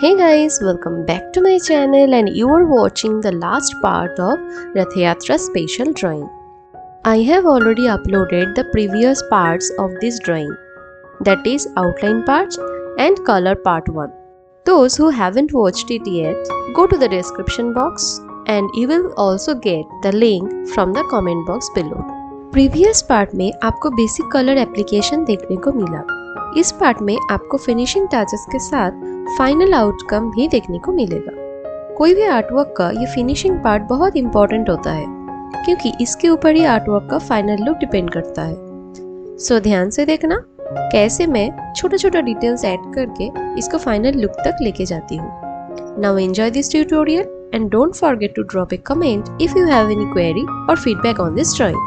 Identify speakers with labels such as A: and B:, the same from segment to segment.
A: Hey guys, welcome back to my channel and you are watching the last part of Rathyatra Special Drawing. I have already uploaded the previous parts of this drawing, that is outline parts and color part 1. Those who haven't watched it yet, go to the description box and you will also get the link from the comment box below. Previous part में आपको basic colour application देखने को मिला। इस पार्ट में आपको finishing touches के साथ फाइनल आउटकम भी देखने को मिलेगा। कोई भी आर्टवर्क का ये फिनिशिंग पार्ट बहुत इंपॉर्टेंट होता है क्योंकि इसके ऊपर ही आर्टवर्क का फाइनल लुक डिपेंड करता है। सो ध्यान से देखना कैसे मैं छोटा छोटा डिटेल्स ऐड करके इसको फाइनल लुक तक लेके जाती हूँ। Now enjoy this tutorial and don't forget to drop a comment if you have any query or feedback on this drawing.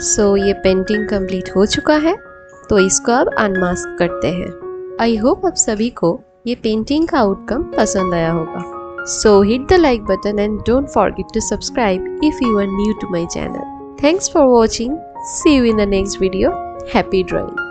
A: सो ये पेंटिंग कंप्लीट हो चुका है, तो इसको अब अनमास्क करते हैं। आई होप आप सभी को ये पेंटिंग का आउटकम पसंद आया होगा। So hit the like button and don't forget to subscribe if you are new to my channel. Thanks for watching. See you in the next video. Happy drawing.